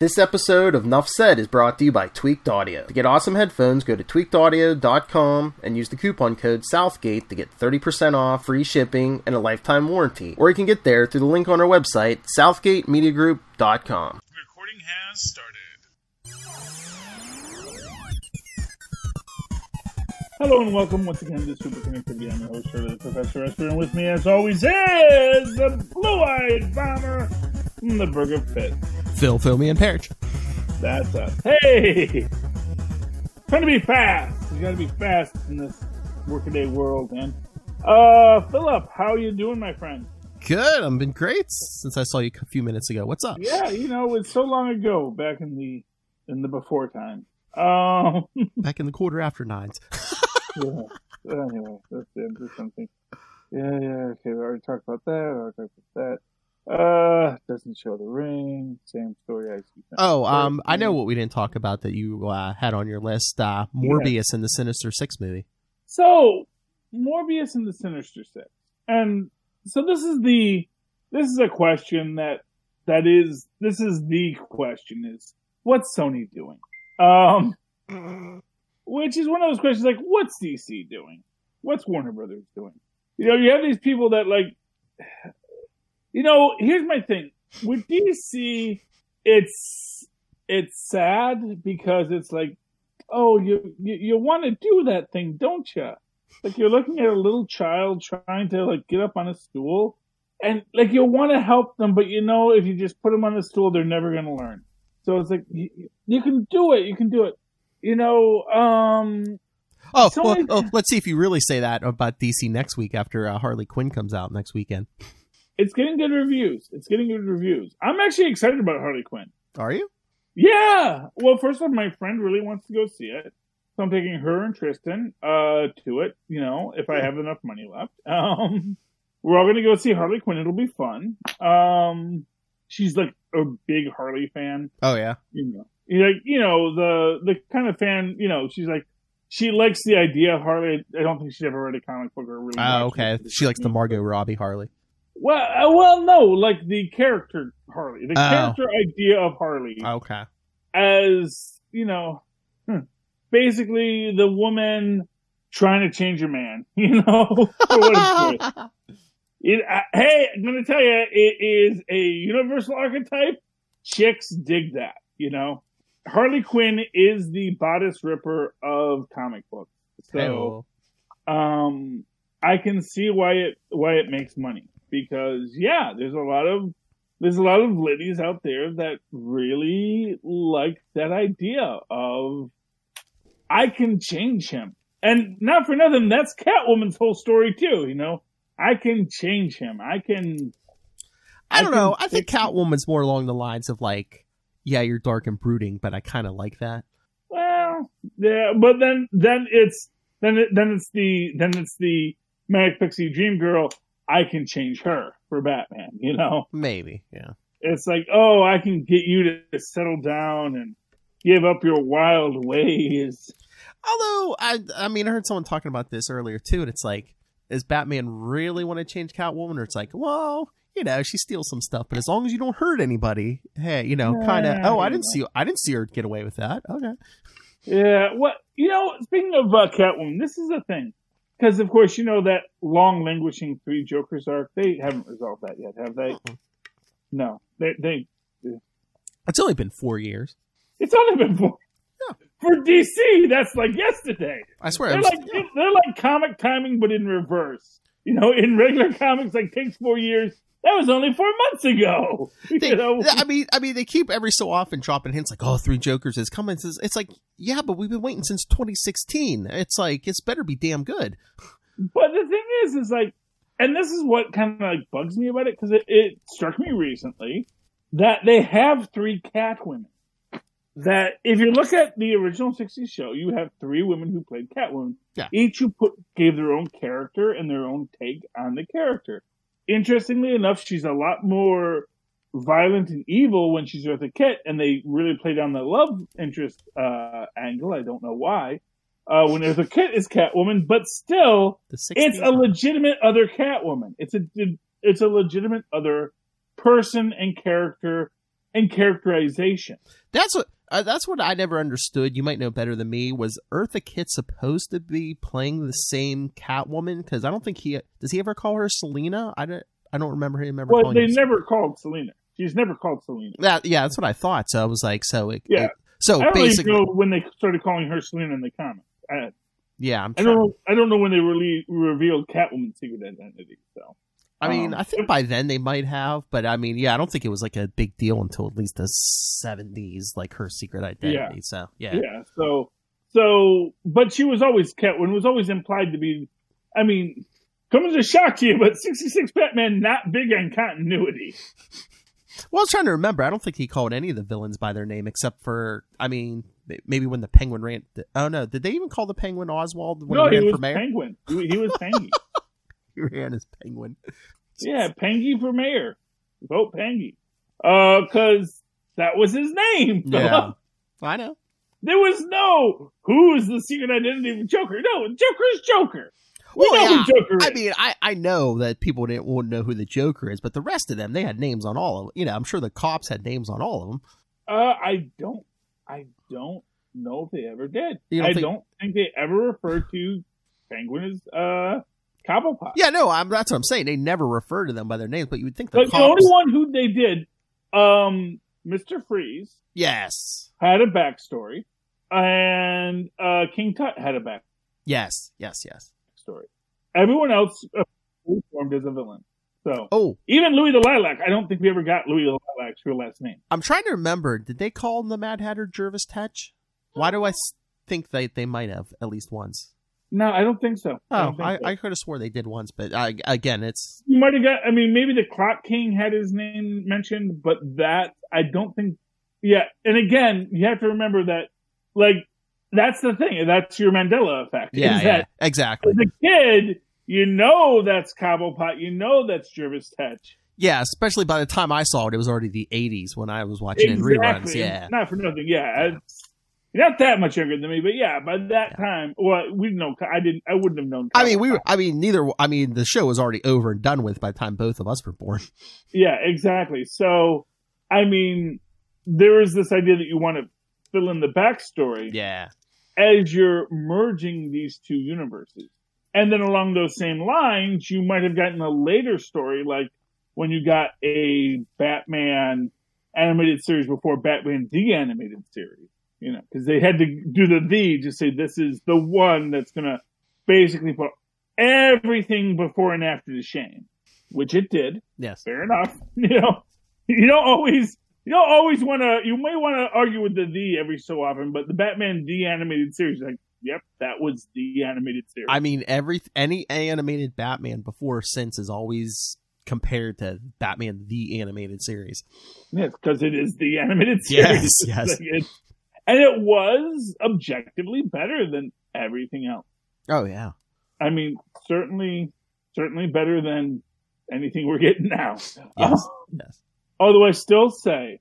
This episode of Nuff Said is brought to you by Tweaked Audio. To get awesome headphones, go to tweakedaudio.com and use the coupon code Southgate to get 30% off, free shipping, and a lifetime warranty. Or you can get there through the link on our website, southgatemediagroup.com. Recording has started. Hello and welcome once again to Superconnectivity. I'm your host, Shirley the Professor Esper, and with me as always is the blue-eyed bomber from the Burger Pit. Phil, me, and Perich. That's us. Hey! Trying to be fast. You gotta be fast in this workaday world, man. Philip, how are you doing, my friend? Good. I've been great since I saw you a few minutes ago. What's up? Yeah, it's so long ago, back in the before time. Back in the quarter after nines. Yeah. Anyway, let's do something. Yeah, okay, we already talked about that. Doesn't show the ring. Same story I see. I know what we didn't talk about that you had on your list. Morbius and the Sinister 6 movie. So, Morbius and the Sinister 6. And so this is a question this is the question is, what's Sony doing? Which is one of those questions like, what's DC doing? What's Warner Brothers doing? You have these people that here's my thing. With DC, it's sad because it's like, oh, you want to do that thing, don't you? Like, you're looking at a little child trying to get up on a stool, and you want to help them, but if you just put them on the stool, they're never going to learn. So it's like, you can do it. Let's see if you really say that about DC next week after Harley Quinn comes out next weekend. It's getting good reviews. I'm actually excited about Harley Quinn. Are you? Yeah. Well, first off, my friend really wants to go see it. So I'm taking her and Tristan to it, if I have enough money left. We're all going to go see Harley Quinn. It'll be fun. She's like a big Harley fan. Oh, yeah. The kind of fan, she's like, she likes the idea of Harley. I don't think she's ever read a comic book or really. Oh, okay. She likes the Margot Robbie Harley. Well, no, like the character Harley, the character idea of Harley. Okay. As basically the woman trying to change a man. For what it's worth. Hey, I'm going to tell you, it is a universal archetype. Chicks dig that. Harley Quinn is the bodice ripper of comic books. So, I can see why it makes money. Because there's a lot of ladies out there that really like that idea of I can change him, and not for nothing. That's Catwoman's whole story too. I can change him. I don't know. I think Catwoman's more along the lines of you're dark and brooding, but I kind of like that. Well, yeah, but then it's the manic pixie dream girl. I can change her for Batman, Maybe, yeah. It's like, oh, I can get you to settle down and give up your wild ways. Although, I heard someone talking about this earlier, too, and it's like, does Batman really want to change Catwoman? Or it's like, well, she steals some stuff, but as long as you don't hurt anybody, hey, kind of, I didn't see her get away with that. Okay. Yeah, speaking of Catwoman, this is the thing. Because, of course, that long languishing Three Jokers arc, they haven't resolved that yet, have they? Uh-uh. No. They It's only been 4 years. It's only been 4. Yeah. For DC, that's like yesterday. I swear. They're like comic timing, but in reverse. In regular comics, takes 4 years. That was only 4 months ago. They keep every so often dropping hints like, "Oh, Three Jokers is coming." It's like, yeah, but we've been waiting since 2016. It's like it's better be damn good. But the thing is like, and this is what kind of bugs me about it because it struck me recently that they have 3 Catwomen. That if you look at the original 60s show, you have 3 women who played Catwoman. Yeah. Each who gave their own character and their own take on the character. Interestingly enough, she's a lot more violent and evil when she's with a Kit, and they really play down the love interest angle. I don't know why. When there's a Kit is Catwoman, but still, it's a legitimate other Catwoman. It's a legitimate other person and character and characterization. That's what I never understood. You might know better than me. Was Eartha Kitt supposed to be playing the same Catwoman? Because I don't think does he ever call her Selena? I don't remember him ever. Well, calling they her never called Selena. She's never called Selena. That's what I thought. So I was like, so I don't basically, even know when they started calling her Selena in the comics. I don't know when they really revealed Catwoman's secret identity. So I mean, I think by then they might have, but I mean, I don't think it was like a big deal until at least the 70s, like her secret identity. So but she was always Catwoman. Was always implied to be. I mean, comes to shock to you, but 66 Batman not big on continuity. Well, I was trying to remember. I don't think he called any of the villains by their name except for, I mean, maybe when the Penguin ran. Oh, no. Did they even call the Penguin Oswald when he ran for mayor? Penguin. He was Pengy. He ran as Penguin. Yeah, Pengy for mayor. Vote Pengy. Because that was his name. Yeah, I know. There was no, who's the secret identity of Joker? No, Joker's Joker. We know who Joker is. I mean, I know that people wouldn't know who the Joker is, but the rest of them, they had names on all of them. You know, I'm sure the cops had names on all of them. I don't know if they ever did. I don't think they ever referred to Penguin as Cobblepot. Yeah, no, that's what I'm saying. They never refer to them by their names, but you would think the only one who they did, Mr. Freeze. Yes. Had a backstory, and King Tut had a backstory. Yes. Story. Everyone else formed as a villain. So, even Louis the Lilac, I don't think we ever got Louis the Lilac's real last name. I'm trying to remember. Did they call the Mad Hatter Jervis Tetch? Why do I think they might have at least once? No, I don't think so. I could have swore they did once, but again, it's you might have got. I mean, maybe the Clock King had his name mentioned, but that I don't think. Yeah, and again, you have to remember that, like. That's the thing. That's your Mandela effect. Yeah, exactly. As a kid, you know that's Cobblepot. You know that's Jervis Tetch. Yeah, especially by the time I saw it, it was already the 80s when I was watching it in reruns. Yeah. Not for nothing. Yeah. You're not that much younger than me, but by that time, well, we know. I wouldn't have known. Cobblepot. The show was already over and done with by the time both of us were born. Yeah, exactly. So, I mean, there is this idea that you want to fill in the backstory. Yeah. As you're merging these two universes. And then along those same lines, you might have gotten a later story, like when you got a Batman animated series before Batman the animated series, because they had to do to say this is the one that's going to basically put everything before and after to shame, which it did. Yes. Fair enough. You don't always want to, you may want to argue with the every so often, but the Batman the animated series, like, yep, that was the animated series. I mean, any animated Batman before or since is always compared to Batman the animated series. Yes, because it is the animated series. Yes. And it was objectively better than everything else. Oh, yeah. I mean, certainly better than anything we're getting now. Yes. Although I still say,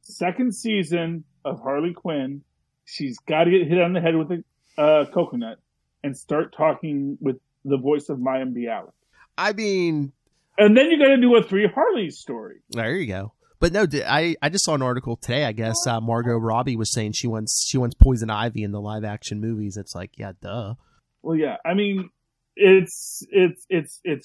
second season of Harley Quinn, she's got to get hit on the head with a coconut and start talking with the voice of Maya Bialik. I mean... And then you got to do a 3 Harleys story. There you go. But no, I just saw an article today, I guess, Margot Robbie was saying she wants Poison Ivy in the live-action movies. It's like, yeah, duh. Well, yeah, I mean... It's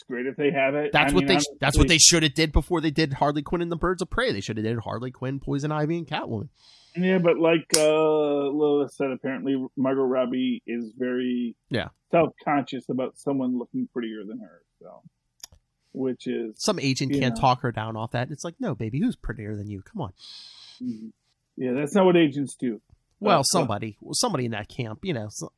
great if they have it. That's what they should have did before they did Harley Quinn and the Birds of Prey. They should have did Harley Quinn, Poison Ivy, and Catwoman. Yeah, but like Lola said, apparently Margot Robbie is very self-conscious about someone looking prettier than her. So, which is some agent can't talk her down off that. It's like, no, baby, who's prettier than you? Come on. Yeah, that's not what agents do. Well, somebody in that camp,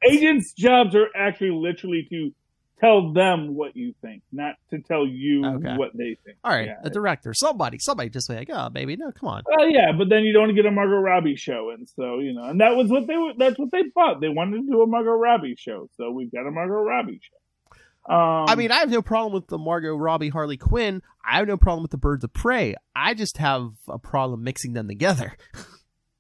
Agents' jobs are actually literally to tell them what you think, not to tell you what they think. All right, a director, somebody just like, oh, baby, no, come on. Yeah, but then you don't get a Margot Robbie show, and so and that's what they thought. They wanted to do a Margot Robbie show, so we've got a Margot Robbie show. I mean, I have no problem with the Margot Robbie Harley Quinn. I have no problem with the Birds of Prey. I just have a problem mixing them together.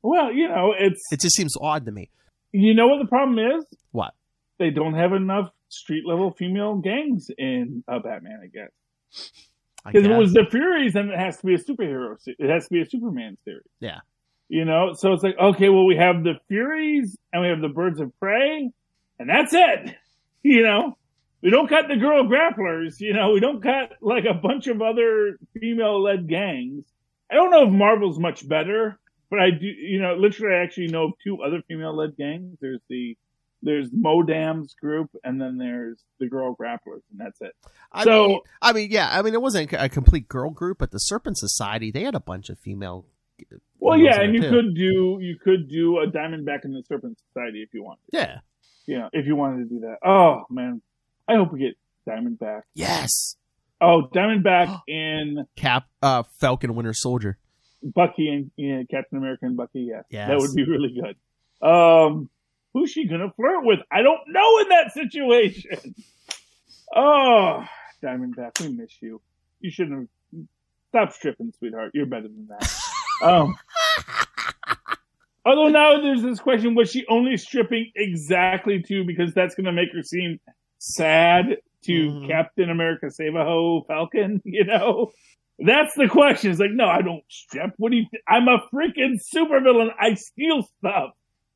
Well, it just seems odd to me. You know what the problem is? What? They don't have enough street level female gangs in Batman, I guess. Because if it was the Furies, then it has to be a superhero. It has to be a Superman series. Yeah. You know, so it's like, okay, well, we have the Furies and we have the Birds of Prey, and that's it. You know, we don't got the girl grapplers. You know, we don't got like a bunch of other female-led gangs. I don't know if Marvel's much better, but I do. You know, literally, I actually know of 2 other female-led gangs. There's Modam's group, and then there's the Girl Grapplers, and that's it. I mean, it wasn't a complete girl group, but the Serpent Society, they had a bunch of female. Well, yeah, and you could do a Diamondback in the Serpent Society if you wanted. Yeah. Yeah, if you wanted to do that. Oh man, I hope we get Diamondback. Yes. Oh, Diamondback in Falcon Winter Soldier. Bucky and Captain America and Bucky. Yes. That would be really good. Who's she gonna flirt with? I don't know in that situation. Oh, Diamondback, we miss you. You shouldn't have. Stop stripping, sweetheart. You're better than that. Although now there's this question: was she only stripping exactly because that's gonna make her seem sad to Captain America Save-A-Ho Falcon? You know, that's the question. It's like, no, I don't strip. What do you? I'm a freaking supervillain. I steal stuff.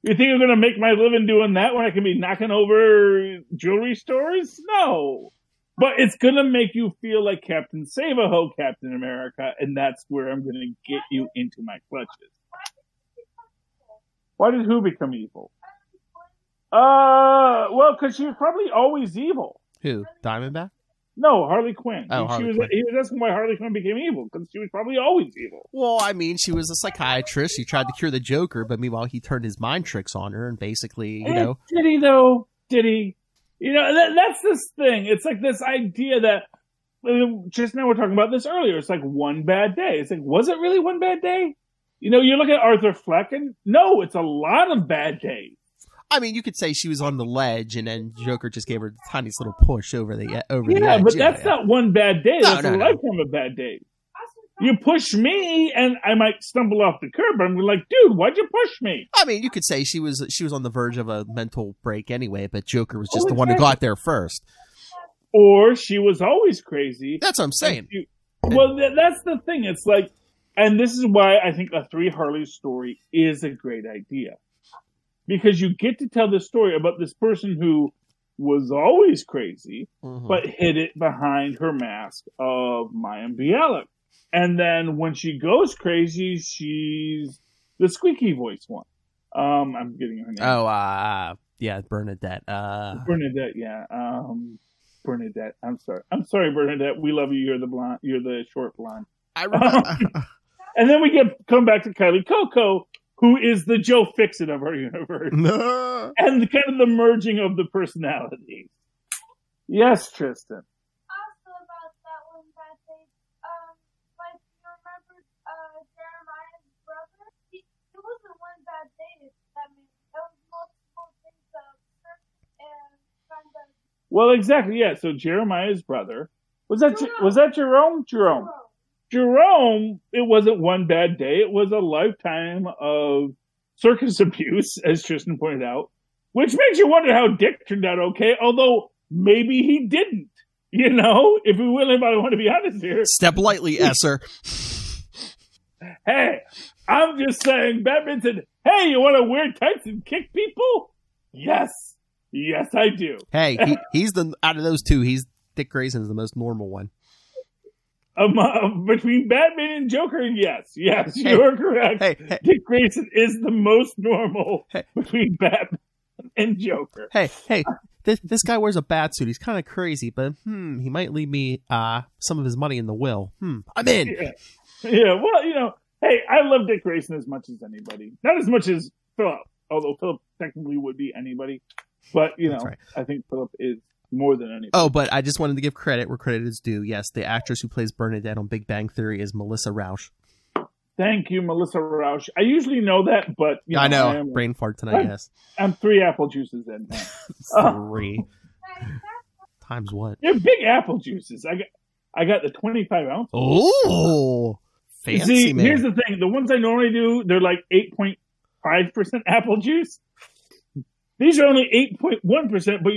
You think I'm going to make my living doing that when I can be knocking over jewelry stores? No. But it's going to make you feel like Captain Save-A-Ho, Captain America, and that's where I'm going to get you into my clutches. Why did who become evil? Well, because she was probably always evil. Who? Diamondback? No, Harley Quinn. Oh, He was asking why Harley Quinn became evil, because she was probably always evil. Well, I mean, she was a psychiatrist. She tried to cure the Joker, but meanwhile, he turned his mind tricks on her, and basically, you know. Did he, though? Did he? You know, that's this thing. It's like this idea that, just now we're talking about this earlier, it's like one bad day. It's like, was it really one bad day? You know, you look at Arthur Fleck, and no, it's a lot of bad days. I mean, you could say she was on the ledge, and then Joker just gave her the tiniest little push over the edge. Yeah, but that's not one bad day. That's a lifetime of bad days. You push me, and I might stumble off the curb. But I'm like, dude, why'd you push me? I mean, you could say she was on the verge of a mental break anyway, but Joker was just the one who got there first. Or she was always crazy. That's what I'm saying. Well, that's the thing. It's like, and this is why I think a 3 Harleys story is a great idea. Because you get to tell the story about this person who was always crazy, but hid it behind her mask of Mayim Bialik. And then when she goes crazy, she's the squeaky voice one. I'm getting her name. Oh, yeah, Bernadette. Bernadette, yeah. Bernadette. I'm sorry, Bernadette. We love you. You're the blonde. You're the short blonde. I remember. And then we come back to Kylie Coco, who is the Joe Fixit of our universe. And kind of the merging of the personalities. Yes, Tristan. Also about that one bad day, like you remember Jeremiah's brother? It wasn't one bad day. That means there was multiple things and kind of. Well, exactly, yeah. So Jeremiah's brother was that Jerome? Jerome, it wasn't one bad day. It was a lifetime of circus abuse, as Tristan pointed out, which makes you wonder how Dick turned out okay, although maybe he didn't. You know, if we really want to be honest here. Step lightly, Esser. Hey, I'm just saying, Batman said, hey, you want to wear tights and kick people? Yes. Yes, I do. Hey, he's out of those two, Dick Grayson is the most normal one. Between Batman and Joker, yes, you're correct. Hey. Dick Grayson is the most normal between Batman and Joker. Hey, this guy wears a bat suit. He's kind of crazy, but he might leave me some of his money in the will. I'm in. Yeah, well, you know, hey, I love Dick Grayson as much as anybody. Not as much as Philip, although Philip technically would be anybody. But, you know, right. I think Philip is more than anybody. Oh, but I just wanted to give credit where credit is due. Yes, the actress who plays Bernadette on Big Bang Theory is Melissa Rauch. Thank you, Melissa Rauch. I usually know that, but you know, I know. Brain fart tonight, yes. I'm 3 apple juices in. 3 times what? They're big apple juices. I got the 25 ounce. Oh, fancy. See, man. Here's the thing: the ones I normally do, they're like 8.5% apple juice. These are only 8.1%, but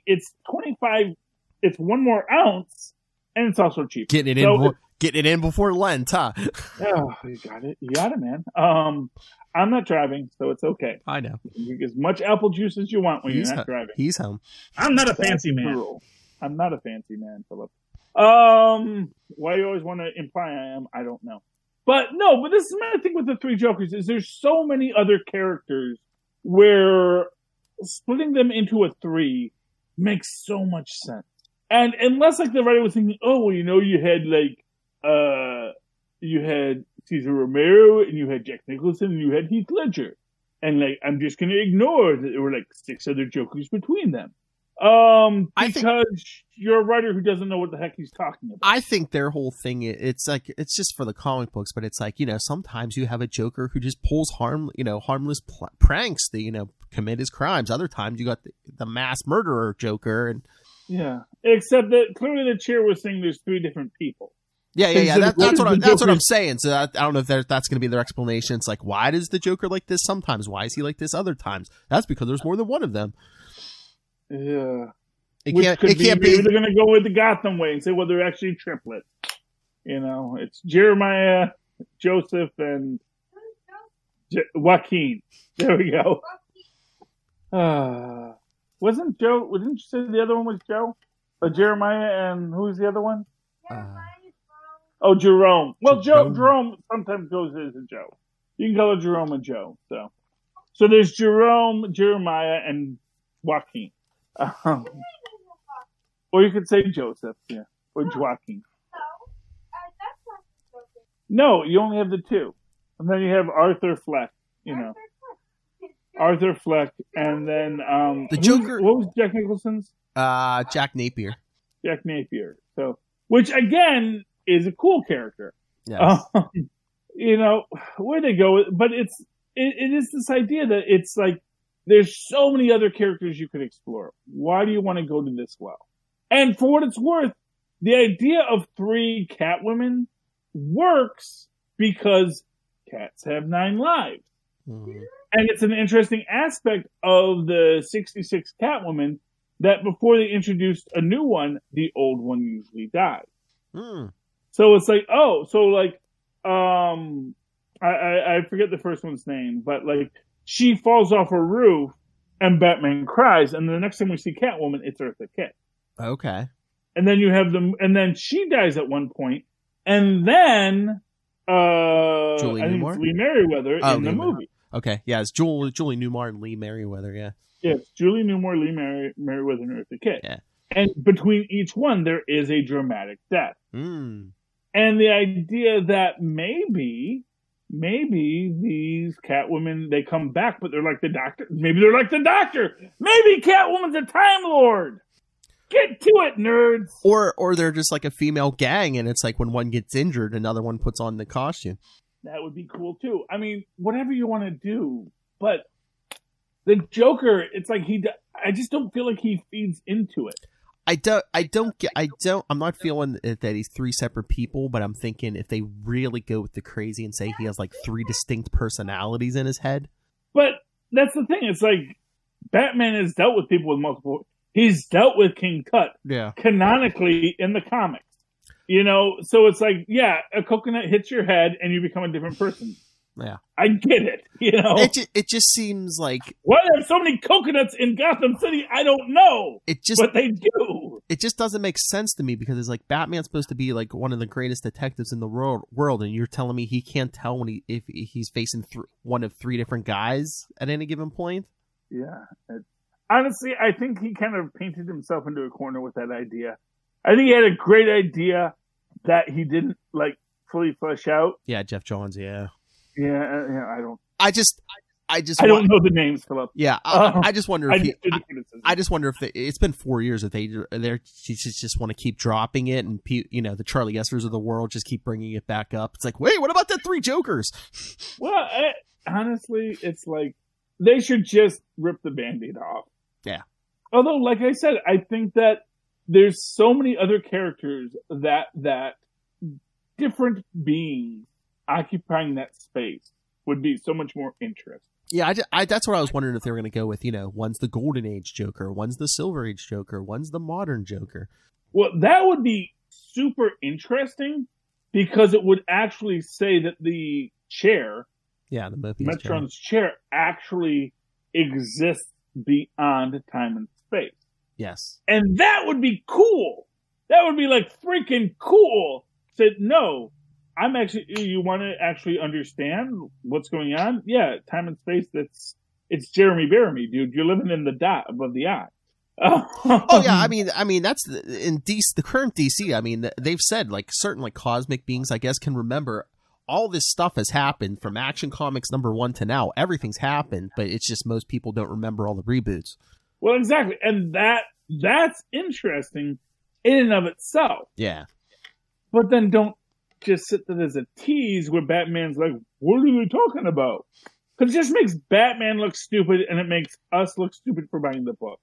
it's 25. It's 1 more ounce, and it's also cheap. Getting it in before Lent, huh? Oh, you got it, man. I'm not driving, so it's okay. I know. You can get as much apple juice as you want when you're not driving. He's home. I'm not a fancy man. I'm not a fancy man, Philip. Why you always want to imply I am, I don't know. But this is my thing with the three Jokers is there's so many other characters where splitting them into a three makes so much sense. And unless like the writer was thinking, you had Cesar Romero and you had Jack Nicholson and you had Heath Ledger. And like I'm just gonna ignore that there were like 6 other Jokers between them. Because you're a writer who doesn't know what the heck he's talking about. I think their whole thing, it's like, it's just for the comic books, but it's like, sometimes you have a Joker who just pulls harmless pranks to, commit his crimes. Other times you got the mass murderer Joker. And yeah, except that clearly the chair was saying there's 3 different people. Yeah. That's what I'm saying. So I don't know if that's going to be their explanation. It's like, why does the Joker like this sometimes? Why is he like this other times? That's because there's more than one of them. Yeah. Maybe they're going to go with the Gotham way and say, well, they're actually triplets. It's Jeremiah, Joseph, and Joaquin. There we go. Didn't you say the other one was Joe? Jeremiah, and who was the other one? Jerome. Well, Jerome sometimes goes as a Joe. You can call it Jerome and Joe. So there's Jerome, Jeremiah, and Joaquin. Or you could say Joseph, yeah, or Joaquin. No, you only have the 2, and then you have Arthur Fleck. Arthur Fleck, and then the Joker. What was Jack Nicholson's? Jack Napier. Jack Napier. So, which again is a cool character. Yes. Where they go, but it is this idea that it's like. There's so many other characters you could explore. Why do you want to go to this well? And for what it's worth, the idea of 3 Catwomen works because cats have 9 lives. Mm-hmm. And it's an interesting aspect of the 66 Catwoman that before they introduced a new one, the old one usually died. Mm. So it's like, I forget the first one's name, but like, she falls off a roof and Batman cries, and the next time we see Catwoman, it's Eartha Kitt. Okay. And then you have and then she dies at one point, and then Julie Newmar? Lee Merriweather in the movie. Okay, yeah, it's Julie Newmar and Lee Merriweather, yeah. Yes, Julie Newmar, Lee Merriweather, and Eartha Kitt. Yeah. And between each one, there is a dramatic death. Mm. And the idea that maybe these Catwomen, they come back, but they're like the Doctor. Maybe they're like the Doctor. Maybe Catwoman's a Time Lord. Get to it, nerds. Or they're just like a female gang, and it's like when one gets injured, another one puts on the costume. That would be cool too. I mean, whatever you want to do, but the Joker, it's like I just don't feel like he feeds into it. I'm not feeling that he's 3 separate people, but I'm thinking if they really go with the crazy and say he has like 3 distinct personalities in his head. But that's the thing. It's like Batman has dealt with people with multiple. He's dealt with King Tut. Yeah. Canonically in the comics. So it's like, yeah, a coconut hits your head and you become a different person. Yeah. I get it. It just seems like, why are there so many coconuts in Gotham City? I don't know. But they do. It just doesn't make sense to me because it's like Batman's supposed to be like one of the greatest detectives in the world, and you're telling me he can't tell if he's facing one of 3 different guys at any given point? Yeah. Honestly, I think he kind of painted himself into a corner with that idea. I think he had a great idea that he didn't like fully flesh out. Yeah, Jeff Johns. Yeah. Yeah. I don't. I don't know the names, Philip. Yeah, I just wonder if I just wonder if it's been 4 years that they just want to keep dropping it, and the Charlie Esters of the world just keep bringing it back up. It's like, wait, what about the 3 Jokers? Well, honestly, it's like they should just rip the Band-Aid off. Yeah. Although, like I said, I think that there's so many other characters that different beings occupying that space would be so much more interesting. Yeah, that's what I was wondering if they were going to go with. One's the Golden Age Joker, one's the Silver Age Joker, one's the modern Joker. Well, that would be super interesting because it would actually say that the chair, Yeah, the Mobius chair. Metron's chair, actually exists beyond time and space. Yes. And that would be cool. That would be like freaking cool. Said, no, you want to actually understand what's going on? Yeah, time and space, it's Jeremy Bearimy, dude. You're living in the dot above the eye. Oh yeah, I mean that's in DC, the current DC. I mean, they've said like certain like cosmic beings, I guess, can remember all this stuff has happened from Action Comics #1 to now. Everything's happened, but it's just most people don't remember all the reboots. Well, exactly, and that's interesting in and of itself. Yeah, but then don't just sit there as a tease where Batman's like, "What are they talking about?" Because it just makes Batman look stupid, and it makes us look stupid for buying the book.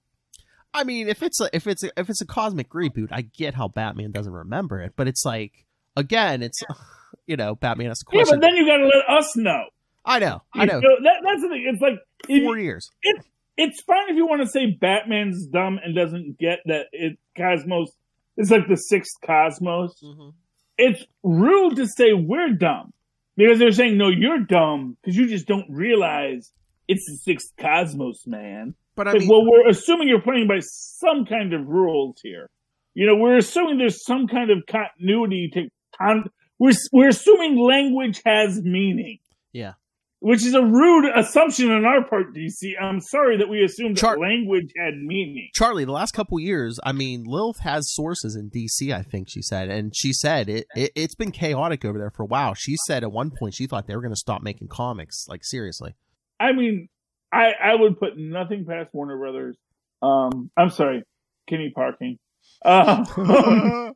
I mean, if it's a cosmic reboot, I get how Batman doesn't remember it, but it's like, again, it's Batman has to question. Yeah, but then you got to let us know. I know. That's the thing. It's like 4 years. It's fine if you want to say Batman's dumb and doesn't get that Cosmos. It's like the sixth Cosmos. Mm-hmm. It's rude to say we're dumb because they're saying no, you're dumb because you just don't realize it's the sixth Cosmos, man. But I mean, well, we're assuming you're playing by some kind of rules here. We're assuming there's some kind of continuity to. We're assuming language has meaning. Yeah. Which is a rude assumption on our part, DC. I'm sorry that we assumed that language had meaning. Charlie, the last couple years, I mean, Lilith has sources in DC, I think she said. And she said it's been chaotic over there for a while. She said at one point she thought they were going to stop making comics. Like, seriously. I mean, I would put nothing past Warner Brothers. I'm sorry, Kinney Parking. Parent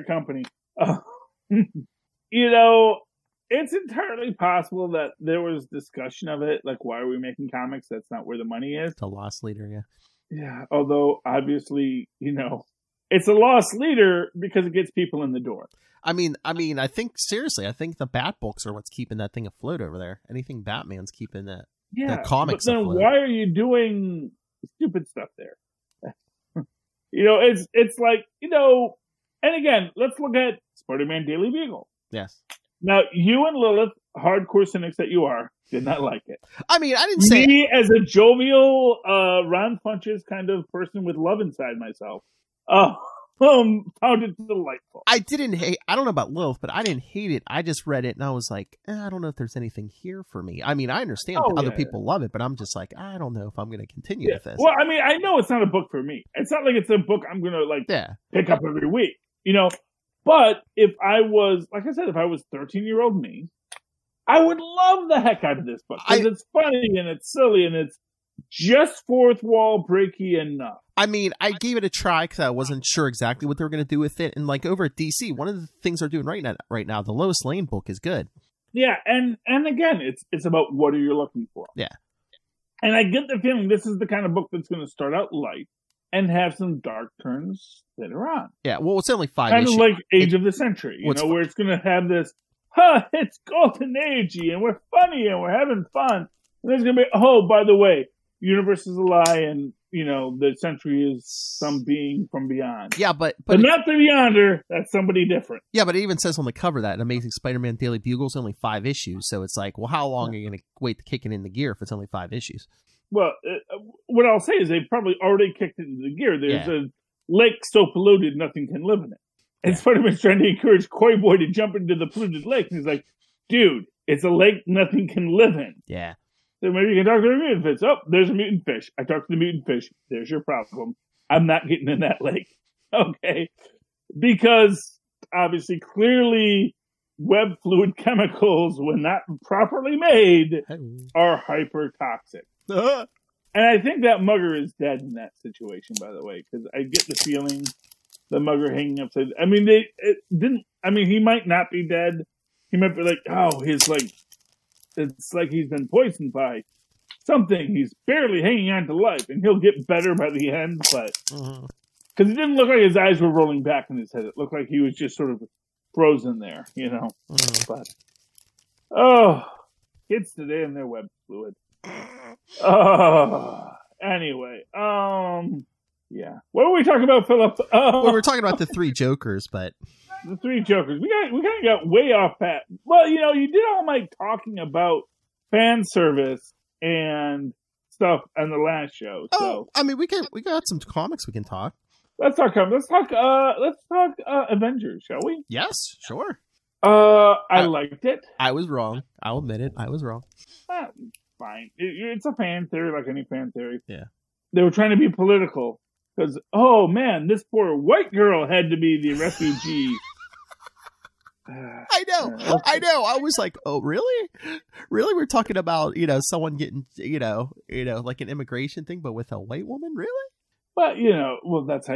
company. It's entirely possible that there was discussion of it. Like, why are we making comics? That's not where the money is. It's a loss leader, yeah. Yeah, although, obviously, it's a loss leader because it gets people in the door. I mean, I think, seriously, I think the Bat books are what's keeping that thing afloat over there. Anything Batman's keeping that. Yeah, the comics but then afloat. Why are you doing stupid stuff there? It's like, and again, let's look at Spider-Man Daily Bugle. Yes. Now, you and Lilith, hardcore cynics that you are, did not like it. I mean, I didn't say... Me, as a jovial, Ron Funches kind of person with love inside myself, found it delightful. I don't know about Lilith, but I didn't hate it. I just read it, and I was like, I don't know if there's anything here for me. I mean, I understand other people love it, but I'm just like, I don't know if I'm going to continue with this. Well, I mean, I know it's not a book for me. It's not like it's a book I'm going to, pick up every week, But if I was, like I said, if I was 13-year-old me, I would love the heck out of this book because it's funny and it's silly and it's just fourth wall breaky enough. I mean, I gave it a try because I wasn't sure exactly what they were going to do with it. And like over at DC, one of the things they're doing right now, the Lois Lane book is good. Yeah, and again, it's about what are you looking for. Yeah. And I get the feeling this is the kind of book that's going to start out light and have some dark turns later on. Yeah, well, it's only 5 kind issues. Kind of like Age of the Century, where it's going to have this, it's golden agey, and we're funny, and we're having fun. And there's going to be, by the way, universe is a lie, and, the Century is some being from beyond. Yeah, but not the Beyonder, that's somebody different. Yeah, but it even says on the cover that Amazing Spider-Man Daily Bugle is only 5 issues, so it's like, well, how long are you going to wait to kick it in the gear if it's only 5 issues? Well, what I'll say is they've probably already kicked it into the gear. There's a lake so polluted, nothing can live in it. And Spider-Man's trying to encourage Koi Boy to jump into the polluted lake. And he's like, dude, it's a lake nothing can live in. Yeah. So maybe you can talk to the mutant fish. Oh, there's a mutant fish. I talked to the mutant fish. There's your problem. I'm not getting in that lake. Okay. Because, obviously, clearly, web fluid chemicals, when not properly made, are hyper toxic. And I think that Mugger is dead in that situation, by the way, because I get the feeling the Mugger hanging upside. I mean, he might not be dead. He might be like, it's like he's been poisoned by something. He's barely hanging on to life, and he'll get better by the end, but because it didn't look like his eyes were rolling back in his head. It looked like he was just sort of frozen there, But kids today and their web fluid. Anyway, Yeah. What were we talking about, Philip? Well, we're talking about the three Jokers, but the three Jokers. We kind of got way off path. Well, you did all my talking about fan service and stuff on the last show. So I mean, we got some comics we can talk. Let's talk Avengers, shall we? Yes, sure. I liked it. I was wrong. I'll admit it. I was wrong. Fine. It's a fan theory, like any fan theory. Yeah. They were trying to be political because, oh man, this poor white girl had to be the refugee. I know. I was like, oh, really? Really? We're talking about, someone getting, like an immigration thing, but with a white woman? Really? But, that's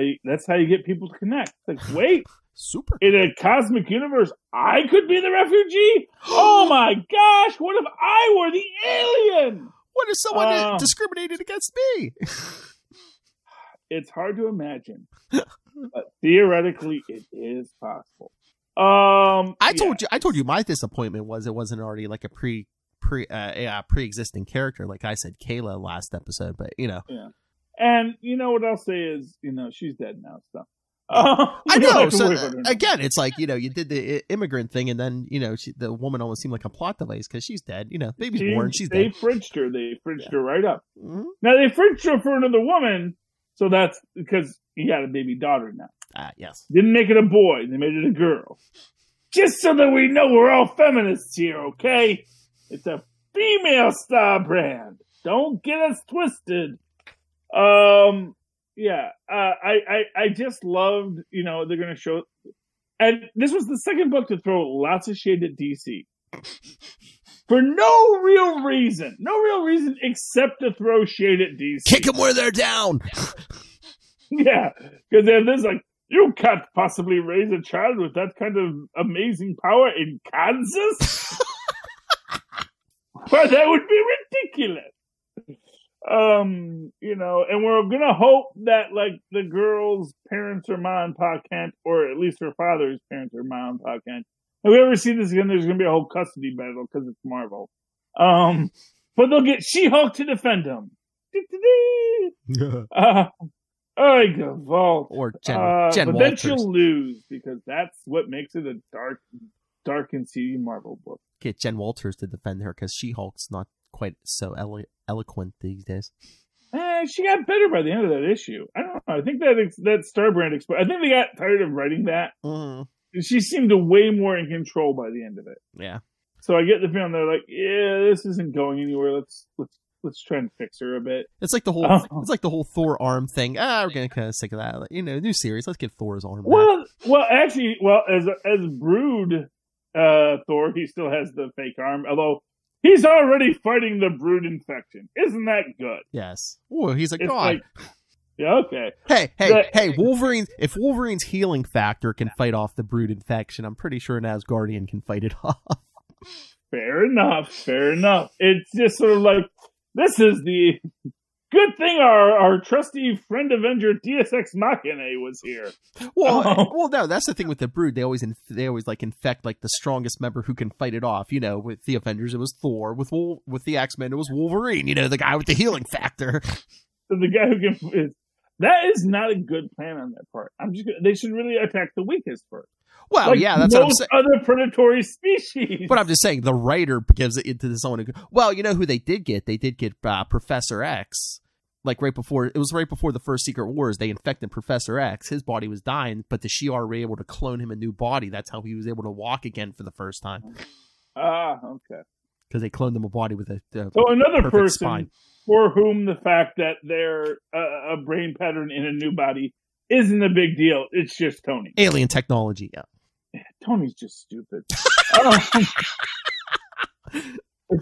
how you get people to connect. Like, wait. Super. In a cosmic universe, I could be the refugee? Oh my gosh, what if I were the alien? What if someone discriminated against me? It's hard to imagine. But theoretically, it is possible. I told you my disappointment was it wasn't already like a pre-existing character. Like I said, Kayla last episode, but Yeah. And what I'll say is, she's dead now, so. I know. So again, it's like you did the immigrant thing, and then the woman almost seemed like a plot device because she's dead. Baby's born, she's dead. They fridged her. They fridged her right up. Mm-hmm. Now they fridged her for another woman, so that's because he had a baby daughter now. Yes. Didn't make it a boy. They made it a girl. Just so that we know we're all feminists here, okay? It's a female star brand. Don't get us twisted. Yeah, I just loved, they're going to show, and this was the second book to throw lots of shade at DC. For no real reason except to throw shade at DC. Kick them where they're down. Yeah, because they're this like, you can't possibly raise a child with that kind of amazing power in Kansas? Well, that would be ridiculous. And we're gonna hope that like the girl's parents or mom and pop can't, or at least her father's parents or mom and pop can't. If we ever see this again, there's gonna be a whole custody battle because it's Marvel. But they'll get She-Hulk to defend them. I Gavalt. Or Jen but Walters. Then she'll lose because that's what makes it a dark and seedy Marvel book. Get Jen Walters to defend her because She-Hulk's not quite so eloquent these days. She got better by the end of that issue. I don't know. I think that Starbrand I think they got tired of writing that. Mm-hmm. She seemed way more in control by the end of it. Yeah. So I get the feeling they're like, yeah, this isn't going anywhere. Let's try and fix her a bit. It's like the whole Thor arm thing. We're getting kind of sick of that. New series. Let's get Thor's arm back. Well, as Brood Thor, he still has the fake arm, although he's already fighting the Brood infection. Isn't that good? Yes. Oh, he's a god. Yeah, okay. Hey, Wolverine. If Wolverine's healing factor can fight off the Brood infection, I'm pretty sure an Asgardian can fight it off. Fair enough. It's just sort of like, this is the good thing our trusty friend Avenger Deus Ex Machina was here. Well, no, that's the thing with the Brood. They always like infect like the strongest member who can fight it off. With the Avengers, it was Thor. With the X-Men, it was Wolverine. The guy with the healing factor. The guy who can. That is not a good plan on their part. They should really attack the weakest first. Well, yeah, that's what I'm saying. Other predatory species. But I'm just saying the writer gives it to someone who. Well, you know who they did get? They did get Professor X. Like right before the first Secret Wars, they infected Professor X. His body was dying, but the Shi'ar were able to clone him a new body. That's how he was able to walk again for the first time. Okay. Because they cloned him a body with a so another person spine. For whom the fact that they're a brain pattern in a new body isn't a big deal. It's just Tony. Alien technology, yeah. Tony's just stupid. It's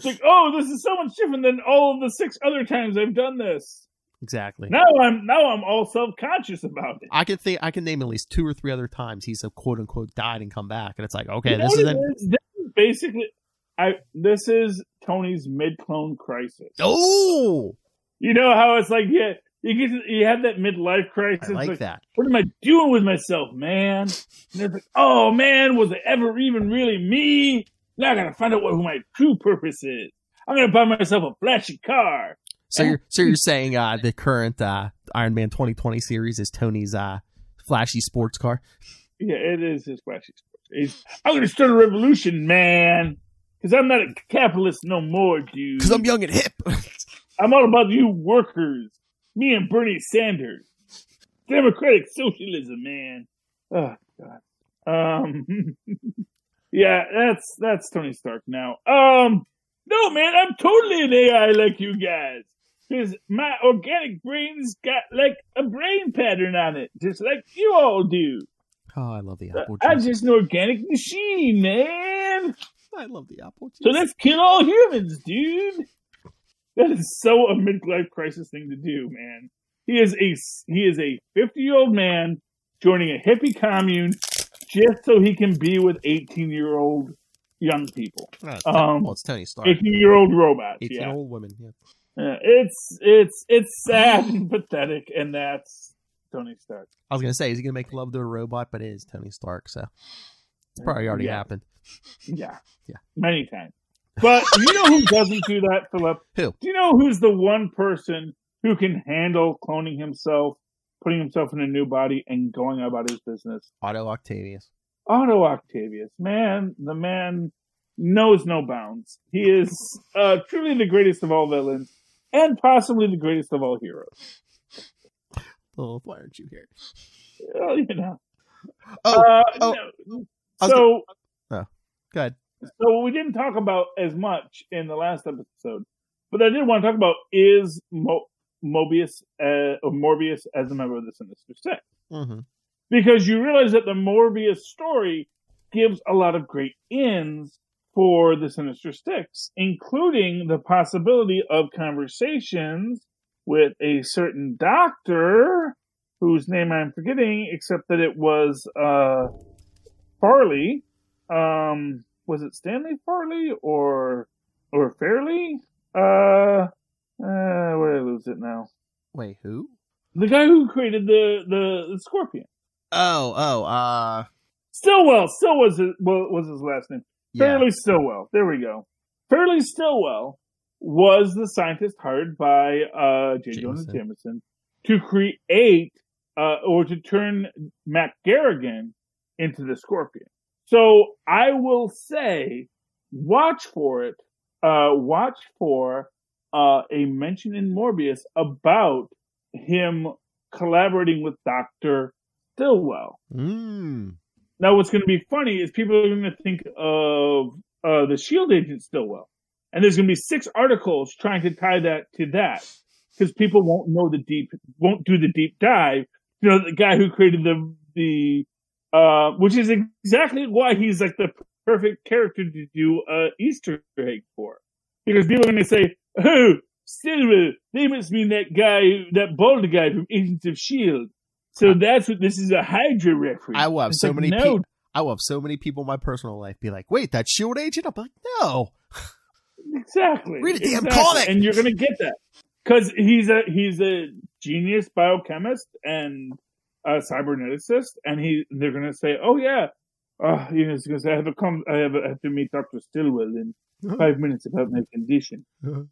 like, this is so much different than all of the 6 other times I've done this. Exactly. Now I'm all self-conscious about it. I can name at least 2 or 3 other times he's a quote unquote died and come back, and it's like, okay, this is basically this is Tony's mid-clone crisis. Oh, you know how it's like, yeah. You have that midlife crisis. I like that. What am I doing with myself, man? And it's like, oh man, was it ever even really me? Now I gotta find out who my true purpose is. I'm gonna buy myself a flashy car. So you're saying the current Iron Man 2020 series is Tony's flashy sports car? Yeah, it is his flashy sports. I'm going to start a revolution, man, because I'm not a capitalist no more, dude. Because I'm young and hip. I'm all about you workers. Me and Bernie Sanders. Democratic socialism, man. Oh, God. Yeah, that's Tony Stark now. No, man, I'm totally an AI like you guys. Because my organic brain's got like a brain pattern on it, just like you all do. Oh, I love the apple juice. I'm just an organic machine, man. I love the apple juice. So let's kill all humans, dude. That is so a midlife crisis thing to do, man. He is a 50-year-old man joining a hippie commune just so he can be with 18-year-old young people. Well, it's Tony Stark. 18-year-old robots. 18-year-old women. Yeah. It's sad and pathetic, and that's Tony Stark. I was gonna say, is he gonna make love to a robot? But it is Tony Stark, so it's probably already happened. Yeah, yeah, many times. But you know who doesn't do that, Philip? Who? Do you know who's the one person who can handle cloning himself, putting himself in a new body, and going about his business? Otto Octavius. Otto Octavius, man, the man knows no bounds. He is truly the greatest of all villains, and possibly the greatest of all heroes. Oh, why aren't you here? Well, you know. No. So, go ahead. So we didn't talk about as much in the last episode, but I did want to talk about is Morbius as a member of the Sinister Six. Mm-hmm. Because you realize that the Morbius story gives a lot of great ends for the Sinister Six, including the possibility of conversations with a certain doctor whose name I'm forgetting, except that it was Farley. Was it Stanley Farley or Fairley? Where did I lose it now? Wait, who? The guy who created the Scorpion. Stillwell. Still was his last name. Yeah. Fairly Stillwell. There we go. Fairly Stillwell was the scientist hired by J. Jonah Jameson to create or to turn Matt Garrigan into the Scorpion. So I will say, watch for it. Watch for a mention in Morbius about him collaborating with Dr. Stillwell. Now, what's going to be funny is people are going to think of the S.H.I.E.L.D. agent Stillwell. And there's going to be 6 articles trying to tie that to that. Because people won't do the deep dive. You know, the guy who created the which is exactly why he's like the perfect character to do Easter egg for. Because people are going to say, oh, Stillwell, they must mean that guy, that bald guy from Agents of S.H.I.E.L.D. So that's what this is, a Hydra reference. I will have so many people in my personal life be like, wait, that S.H.I.E.L.D. agent? I'm like, no. Exactly. Read a damn comic. And you're going to get that. Because he's a genius biochemist and a cyberneticist, and they're going to say, oh yeah, he's going to say, I have to meet Dr. Stillwell in 5 minutes about my condition.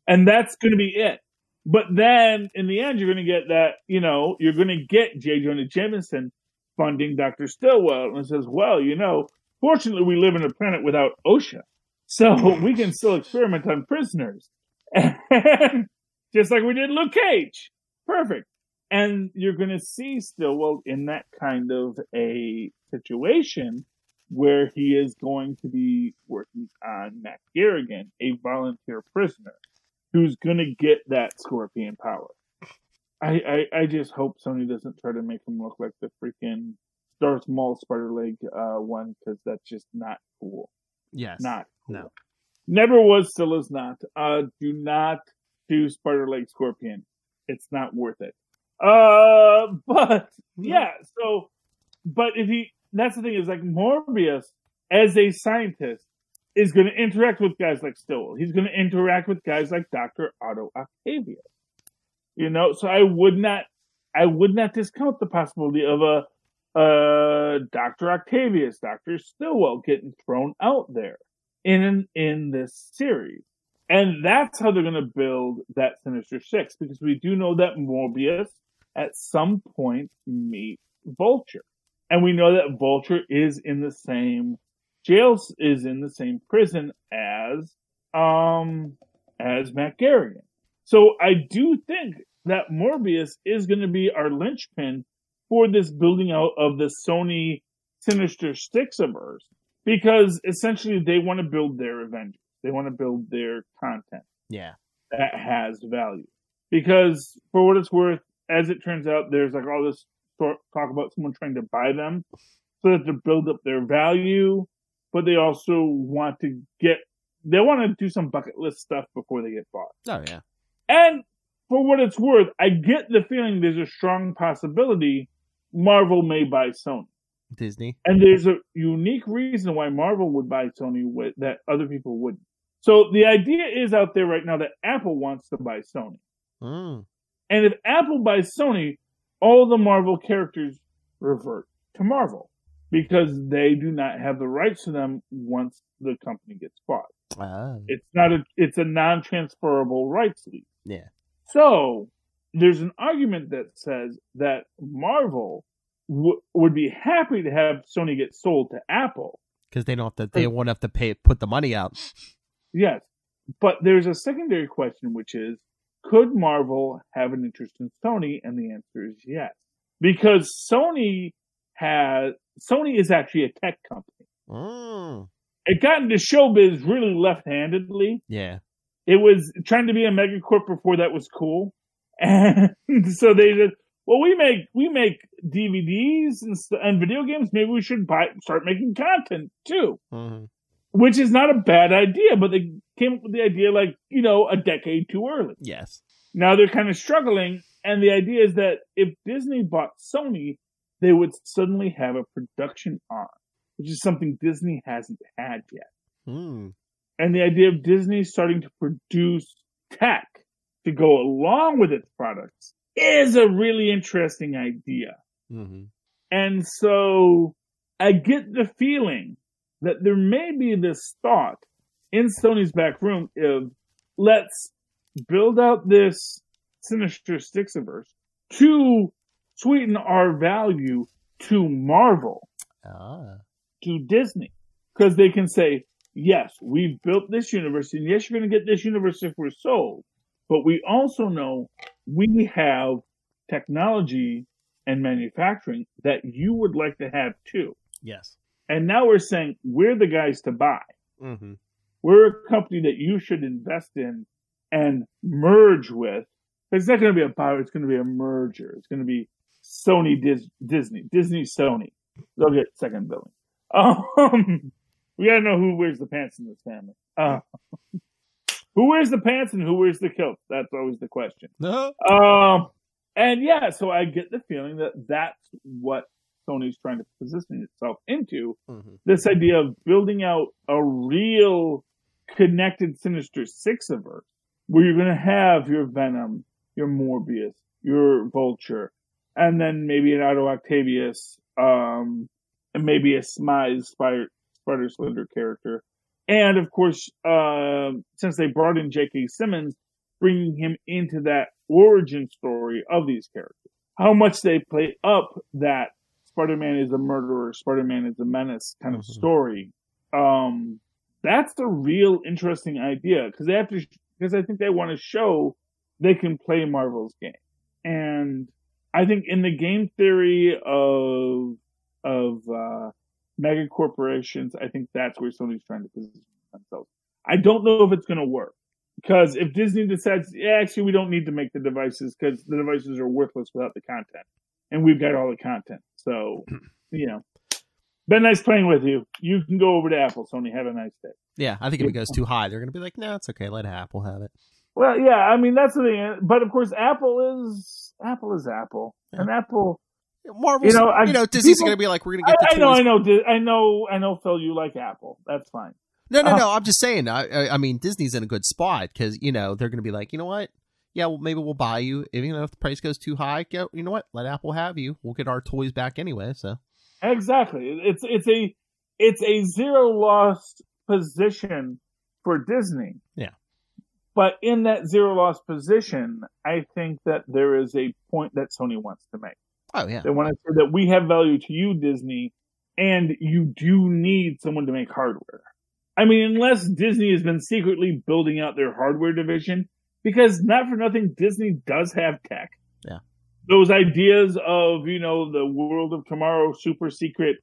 And that's going to be it. But then, in the end, you're going to get that, you're going to get J. Jonah Jameson funding Dr. Stillwell. And it says, well, fortunately, we live on a planet without OSHA. So we can still experiment on prisoners. And just like we did Luke Cage. Perfect. And you're going to see Stillwell in that kind of a situation where he is going to be working on Matt Garrigan, a volunteer prisoner, who's going to get that Scorpion power. I just hope Sony doesn't try to make him look like the freaking Darth Maul Spider-Leg one, because that's just not cool. Yes. Not cool. No. Never was, still is not. Do not do Spider-Leg Scorpion. It's not worth it. But yeah, so, but that's the thing, is like Morbius as a scientist is going to interact with guys like Stillwell. He's going to interact with guys like Dr. Otto Octavius. So I would not discount the possibility of a Dr. Octavius, Dr. Stillwell getting thrown out there in this series. And that's how they're going to build that Sinister Six, because we do know that Morbius at some point meets Vulture. And we know that Vulture is in the same jail, is in the same prison as Matt Garrigan. So I do think that Morbius is going to be our linchpin for this building out of the Sony Sinister Six-averse, because essentially they want to build their Avengers. They want to build their content. Yeah. That has value. Because for what it's worth, as it turns out, there's like all this talk about someone trying to buy them so that to build up their value, but they also want to do some bucket list stuff before they get bought. Oh, yeah. And for what it's worth, I get the feeling there's a strong possibility Marvel may buy Sony. Disney. And there's a unique reason why Marvel would buy Sony that other people wouldn't. So the idea is out there right now that Apple wants to buy Sony. Mm. And if Apple buys Sony, all the Marvel characters revert to Marvel because they do not have the rights to them once the company gets bought. Oh. It's a non-transferable rights lease. Yeah. So there's an argument that says that Marvel would be happy to have Sony get sold to Apple because they won't have to put the money out. Yes, but there's a secondary question, which is, could Marvel have an interest in Sony? And the answer is yes, because Sony is actually a tech company. Mm. It got into showbiz really left-handedly. Yeah. It was trying to be a megacorp before that was cool. And so they just, well, we make DVDs and video games. Maybe we should start making content too. Mm-hmm. Which is not a bad idea, but they came up with the idea a decade too early. Yes. Now they're kind of struggling, and the idea is that if Disney bought Sony, they would suddenly have a production arm, which is something Disney hasn't had yet. Mm. And the idea of Disney starting to produce tech to go along with its products is a really interesting idea. Mm-hmm. And so I get the feeling that there may be this thought in Sony's back room of, let's build out this Sinister Six-averse to sweeten our value to Marvel, to Disney. Because they can say, yes, we've built this universe, and yes, you're going to get this universe if we're sold, but we also know we have technology and manufacturing that you would like to have too. Yes. And now we're saying we're the guys to buy. Mm-hmm. We're a company that you should invest in and merge with. It's not going to be a buy, it's going to be a merger. It's going to be Sony Disney Sony. They'll get second billing. We got to know who wears the pants in this family. Who wears the pants and who wears the kilt? That's always the question. And yeah, so I get the feeling that that's what Sony's trying to position itself into. Mm-hmm. This idea of building out a real connected Sinister Six-averse, where you're going to have your Venom, your Morbius, your Vulture, and then maybe an Otto Octavius, and maybe a Spider Slender character. And of course, since they brought in J.K. Simmons, bringing him into that origin story of these characters. How much they play up that Spider-Man is a murderer, Spider-Man is a menace kind of story. That's the real interesting idea, because I think they want to show they can play Marvel's game. And I think in the game theory of mega corporations, I think that's where Sony's trying to position themselves. I don't know if it's going to work, because if Disney decides, actually, we don't need to make the devices because the devices are worthless without the content, and we've got all the content. So, been nice playing with you. You can go over to Apple, Sony. Have a nice day. Yeah, I think if it goes too high, they're going to be like, no, it's okay. Let Apple have it. Well, yeah, I mean, that's the thing. But of course, Apple is Apple. Yeah. And Apple, Marvel's, Disney's going to be like, we're going to get the toys. I know, Phil, you like Apple. That's fine. No. I'm just saying. I mean, Disney's in a good spot because they're going to be like, you know what? Yeah, well, maybe we'll buy you. If the price goes too high, you know what? Let Apple have you. We'll get our toys back anyway. So exactly, it's a zero loss position for Disney. Yeah, But in that zero loss position, I think that there is a point that Sony wants to make. Oh, yeah. They want to say that we have value to you, Disney, and you do need someone to make hardware. I mean, unless Disney has been secretly building out their hardware division, because not for nothing, Disney does have tech. Yeah. Those ideas of, the world of tomorrow, super secret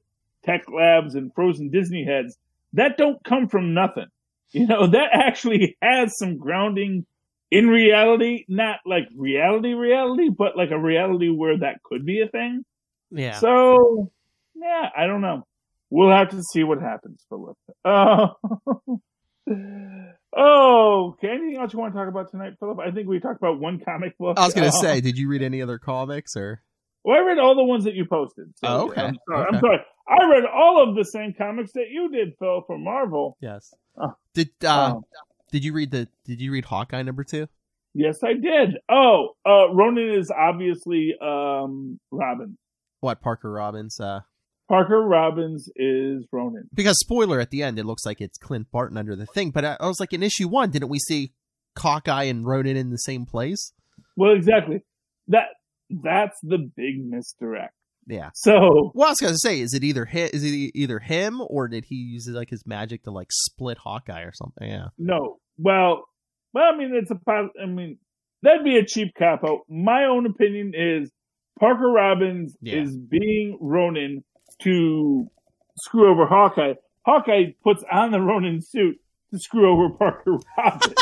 tech labs and frozen Disney heads, that don't come from nothing. That actually has some grounding in reality, not like reality, but like a reality where that could be a thing. Yeah. So, yeah, I don't know. We'll have to see what happens, Philip. Okay. Anything else you want to talk about tonight, Philip? I think we talked about one comic book. I was going to say, did you read any other comics or? Well, I read all the ones that you posted. So okay. I'm sorry. I read all of the same comics that you did, Phil, from Marvel. Yes. Oh. Did you read Hawkeye #2? Yes, I did. Ronan is obviously Robin. What, Parker Robbins? Parker Robbins is Ronan. Because spoiler, at the end, it looks like it's Clint Barton under the thing. But I was like, in issue 1, didn't we see Hawkeye and Ronan in the same place? Well, exactly. That's the big misdirect. Yeah. So, well, I was going to say, is it either him or did he use like his magic to like split Hawkeye or something? Yeah. No. Well, I mean, that'd be a cheap cop out. My own opinion is Parker Robbins is being Ronan to screw over Hawkeye. Hawkeye puts on the Ronin suit to screw over Parker Robbins.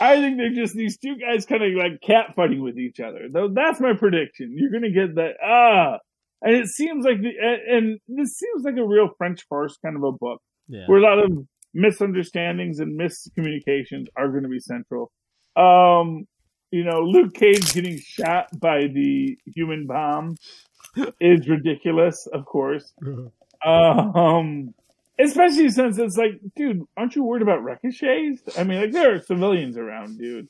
I think they're just these two guys kind of like catfighting with each other. That's my prediction. You're going to get that. And it seems like and this seems like a real French farce kind of a book where a lot of misunderstandings and miscommunications are going to be central. Luke Cage getting shot by the human bomb is ridiculous, of course. Especially since it's like, dude, aren't you worried about ricochets? I mean, like, there are civilians around, dude.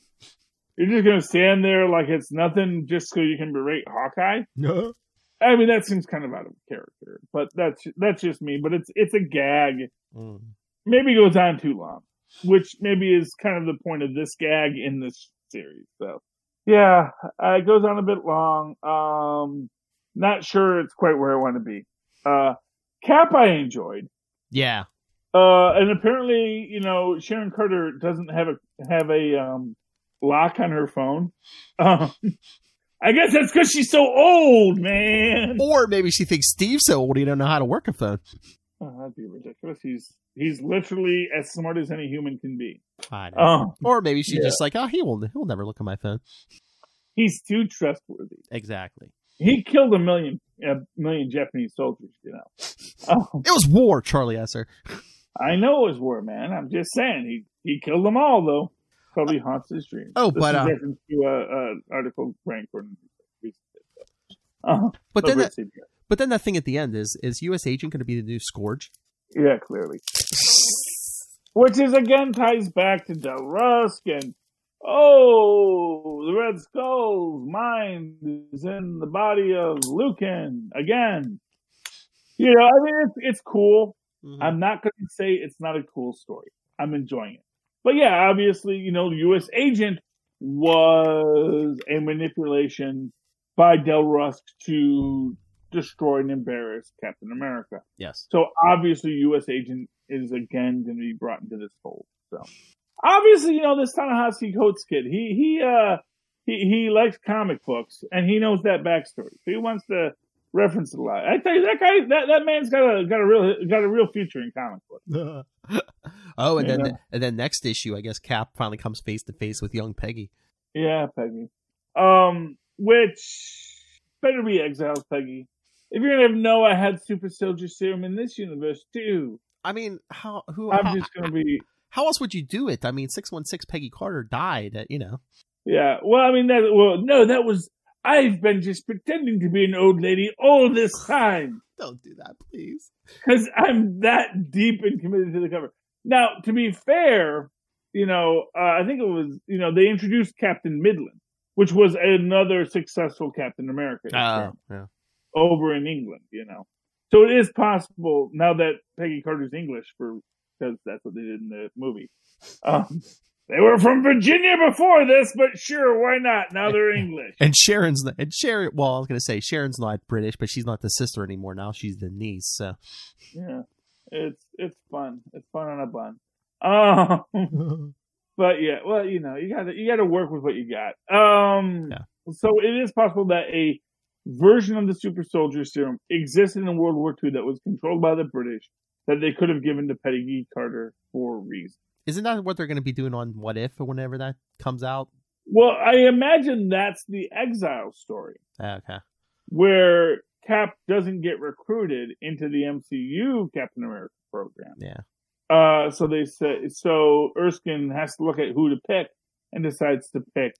You're just gonna stand there like it's nothing just so you can berate Hawkeye? No. I mean, that seems kind of out of character, but that's just me. But it's a gag. Maybe it goes on too long, which maybe is kind of the point of this gag in this series. So, yeah, it goes on a bit long. Not sure it's quite where I want to be. Cap I enjoyed. Yeah. And apparently, Sharon Carter doesn't have a lock on her phone. I guess that's because she's so old, man. Or maybe she thinks Steve's so old he don't know how to work a phone. Oh, that'd be ridiculous. He's literally as smart as any human can be. I know. Or maybe she's just like, he'll never look at my phone. He's too trustworthy. Exactly. He killed a million Japanese soldiers, It was war, Charlie Esser. I know it was war, man. I'm just saying he killed them all, though. Probably haunts his dreams. Oh, this but is reference to article Frank Gordon. But then that thing at the end is U.S. Agent going to be the new Scourge? Yeah, clearly. Which is again ties back to Del Rusk and the Red Skull's mind is in the body of Lucan again. I mean, it's cool. Mm-hmm. I'm not going to say it's not a cool story. I'm enjoying it. But yeah, obviously, the U.S. Agent was a manipulation by Del Rusk to destroy and embarrass Captain America. Yes. So obviously, U.S. Agent is again going to be brought into this fold. So obviously, this Ta-Nehisi Coates kid, he likes comic books and he knows that backstory. So he wants to reference it a lot. I tell you, that guy, that man's got a real future in comic books. And then next issue, I guess Cap finally comes face to face with young Peggy. Yeah, Peggy. Which better be Exiles Peggy. If you're gonna have Noah had super soldier serum in this universe too. I mean, how else would you do it? I mean, 616 Peggy Carter died. Yeah. Well, I mean that was. I've been just pretending to be an old lady all this time. Don't do that, please. Because I'm that deep and committed to the cover. Now, to be fair, I think it was, they introduced Captain Midland, which was another successful Captain America over in England, So it is possible now that Peggy Carter's English because that's what they did in the movie. They were from Virginia before this, but sure, why not? Now they're English. And Sharon. Well, I was gonna say Sharon's not British, but she's not the sister anymore. Now she's the niece. So yeah, it's fun. It's fun on a bun. But yeah, well, you gotta work with what you got. Yeah. So it is possible that a version of the super soldier serum existed in World War II that was controlled by the British that they could have given to Peggy Carter for a reason. Isn't that what they're going to be doing on What If or whenever that comes out? Well, I imagine that's the Exile story. Okay. Where Cap doesn't get recruited into the MCU Captain America program. Yeah. So Erskine has to look at who to pick and decides to pick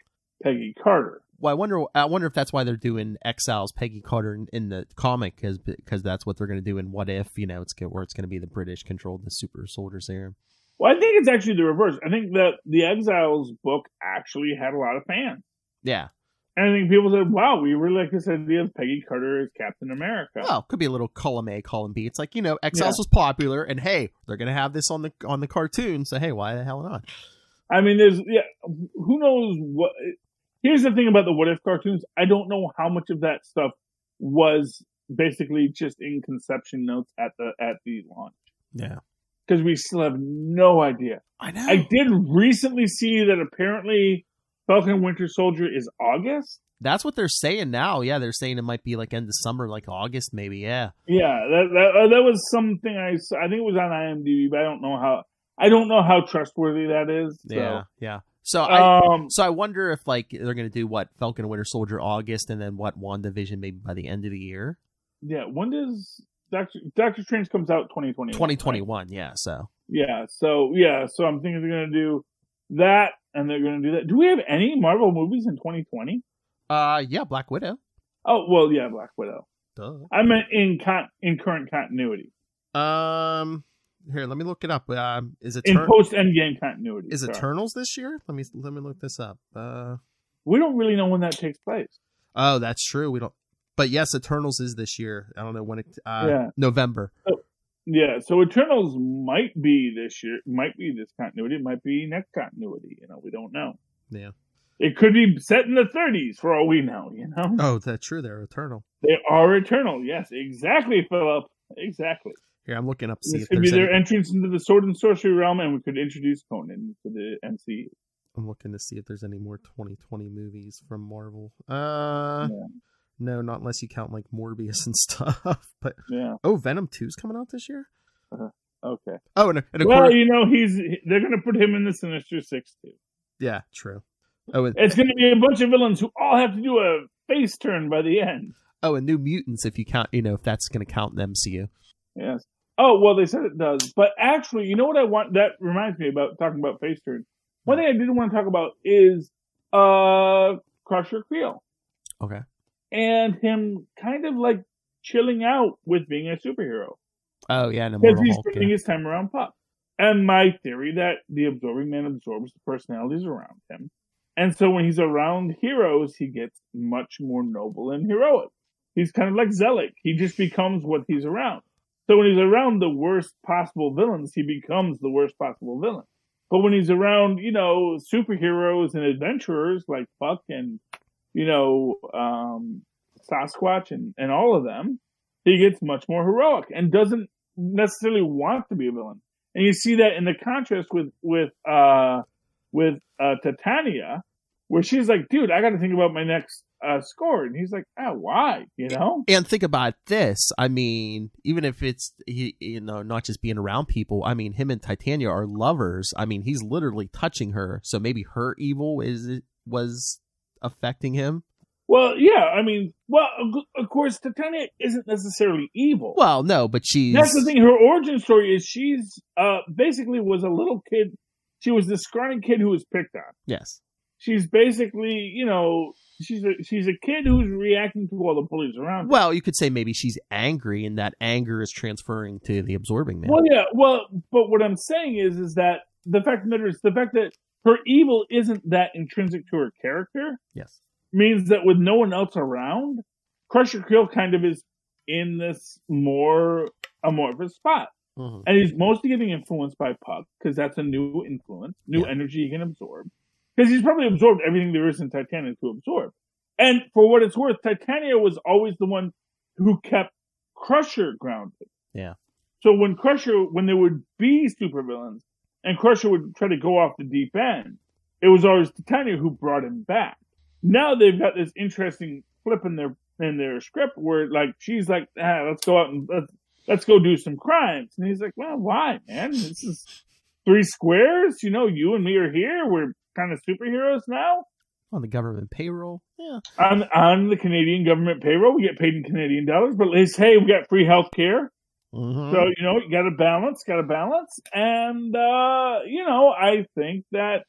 Peggy Carter. Well, I wonder if that's why they're doing Exiles Peggy Carter in the comic, because that's what they're going to do in What If. It's going to be the British controlled the super soldier serum. Well, I think it's actually the reverse. I think that the Exiles book actually had a lot of fans. Yeah. And I think people said, wow, we really like this idea of Peggy Carter as Captain America. Well, could be a little column A, column B. It's like, Exiles was popular, and hey, they're going to have this on the cartoon, so hey, why the hell not? I mean, who knows what... Here's the thing about the What If cartoons. I don't know how much of that stuff was basically just in conception notes at the launch. Yeah. Because we still have no idea. I know. I did recently see that apparently Falcon and Winter Soldier is August. That's what they're saying now. Yeah, they're saying it might be like end of summer, like August, maybe. Yeah. Yeah, that was something I think it was on IMDb, but I don't know how trustworthy that is. So. Yeah. So I wonder if like they're gonna do what Falcon and Winter Soldier August, and then what WandaVision maybe by the end of the year. Yeah, when does Doctor Strange comes out? 2021. 2021. Right? Yeah. So I'm thinking they're gonna do that, and they're gonna do that. Do we have any Marvel movies in 2020? Yeah, Black Widow. Oh well, yeah, Black Widow. Duh. I meant in current continuity. Here, let me look it up. Is it in post Endgame continuity? Is Eternals this year? Let me look this up. We don't really know when that takes place. Oh, that's true. We don't. But yes, Eternals is this year. I don't know when it. November. So Eternals might be this year. Might be this continuity. It might be next continuity. We don't know. Yeah. It could be set in the 30s for all we know. Oh, that's true. They're eternal. They are eternal. Yes, exactly, Philip. Exactly. Here, I'm looking up. This could be their entrance into the sword and sorcery realm, and we could introduce Conan to the MCU. I'm looking to see if there's any more 2020 movies from Marvel. No, not unless you count like Morbius and stuff. But Venom 2's coming out this year. Okay. Oh, and well, they're going to put him in the Sinister Six too. Yeah, true. Oh, it's going to be a bunch of villains who all have to do a face turn by the end. Oh, and New Mutants, if you count, if that's going to count in the MCU. Yes. Oh, well, they said it does. But actually, you know what I want? That reminds me about talking about face turns. One thing I didn't want to talk about is Crusher Creel. Okay. And him kind of like chilling out with being a superhero. Oh, yeah. Because he's spending his time around Puck. And my theory that the Absorbing Man absorbs the personalities around him. And so when he's around heroes, he gets much more noble and heroic. He's kind of like Zellick. He just becomes what he's around. So when he's around the worst possible villains, he becomes the worst possible villain. But when he's around, superheroes and adventurers like Puck and, Sasquatch and all of them, he gets much more heroic and doesn't necessarily want to be a villain. And you see that in the contrast with Titania, where she's like, dude, I got to think about my next score. And he's like, why? And think about this. I mean, even if it's, not just being around people, I mean, him and Titania are lovers. I mean, he's literally touching her. So maybe her evil was affecting him. Well, yeah. I mean, of course, Titania isn't necessarily evil. Well, no, but that's the thing. Her origin story is she's basically was a little kid. She was this scrawny kid who was picked on. Yes. She's basically, she's a kid who's reacting to all the bullies around her. Well, you could say maybe she's angry, and that anger is transferring to the Absorbing Man. Well, yeah. Well, but what I'm saying is that the fact that her evil isn't that intrinsic to her character. Yes. Means that with no one else around, Crusher Creel kind of is in this more amorphous spot. Mhm. And he's mostly getting influenced by Puck, because that's a new influence, new energy he can absorb. Because he's probably absorbed everything there is in Titania to absorb. And for what it's worth, Titania was always the one who kept Crusher grounded. Yeah. So when there would be supervillains, and Crusher would try to go off the deep end, it was always Titania who brought him back. Now they've got this interesting flip in their script where, like, she's like, let's go out and let's go do some crimes. And he's like, well, why, man? This is 3 squares. You know, you and me are here. We're kind of superheroes now. On the government payroll. Yeah. On the Canadian government payroll. We get paid in Canadian dollars, but at least, hey, we got free health care. Mm-hmm. So, you know, you got to balance. And, you know, I think that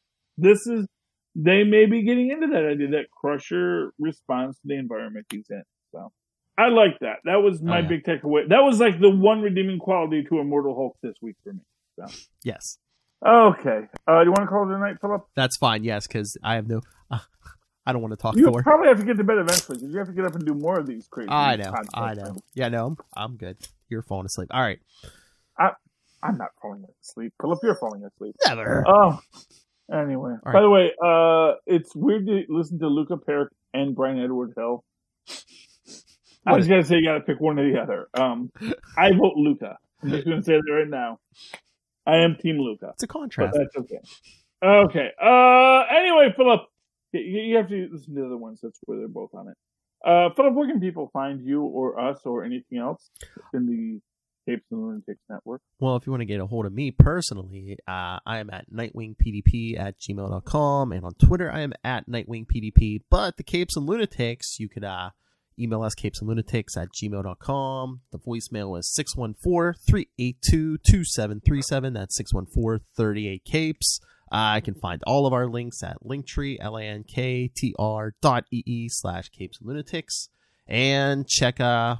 they may be getting into that idea that Crusher responds to the environment he's in. So I like that. That was my big takeaway. That was like the one redeeming quality to Immortal Hulk this week for me. So. Yes. Okay. Do you want to call it a night, Philip? That's fine. Yes, because I have no. I don't want to talk You Thor. probably have to get to bed eventually because you have to get up and do more of these crazy. I know. podcasts. Yeah, no, I'm good. You're falling asleep. All right. I'm not falling asleep. Philip, you're falling asleep. Never. Oh. Anyway. All By right. the way, it's weird to listen to Luca Perich and Brian Edward Hill. I was going to say you got to pick one or the other. I vote Luca. I'm just going to say that right now. I am Team Luca. It's a contrast. But that's okay. Okay. Anyway, Philip, you have to listen to the other ones. That's where they're both on it. Philip, where can people find you or us or anything else in the Capes and Lunatics Network? Well, if you want to get a hold of me personally, I am at nightwingpdp@gmail.com, and on Twitter I am at nightwingpdp. But the Capes and Lunatics, you could email us capesandlunatics@gmail.com. The voicemail is 614-382-2737. That's 614-38-CAPES. I can find all of our links at Linktree, linktr.ee/capesandlunatics. And check, go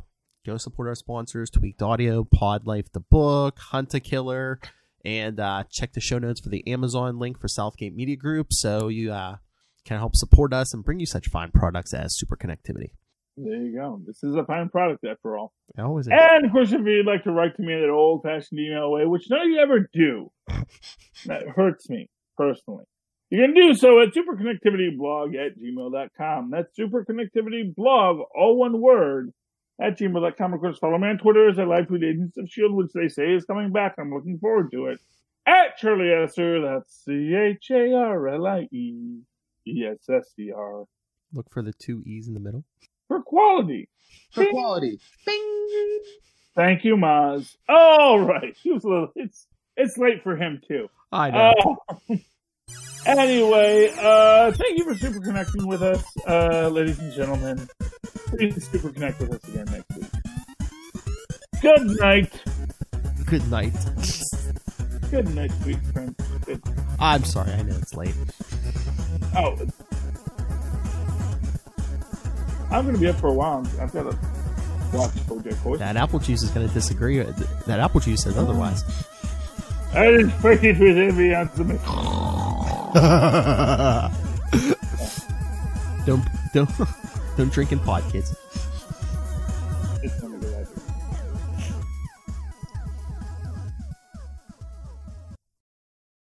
support our sponsors, Tweaked Audio, Pod Life the Book, Hunt a Killer, and check the show notes for the Amazon link for Southgate Media Group so you can help support us and bring you such fine products as Superconnectivity. There you go. This is a fine product after all. It always is. And, of course, if you'd like to write to me in that old-fashioned email way, which none of you ever do, that hurts me personally. You can do so at superconnectivityblog@gmail.com. That's superconnectivityblog, all one word, @gmail.com. Of course, follow me on Twitter as I live tweet Agents of S.H.I.E.L.D., which they say is coming back. I'm looking forward to it. @Charlie Esser, that's CharlieEssser. Look for the 2 E's in the middle. For quality. For quality. Bing! Thank you, Maz. All right. It's late for him, too. I know. Anyway, thank you for super connecting with us, ladies and gentlemen. Please super connect with us again next week. Good night. Good night. Good night, sweet friend. Good. I'm sorry, I know it's late. Oh. I'm going to be up for a while. I've got to watch BoJack Horseman. That apple juice is going to disagree. That apple juice says otherwise. I didn't fight it with every ounce of me. Don't drink in pot, kids. It's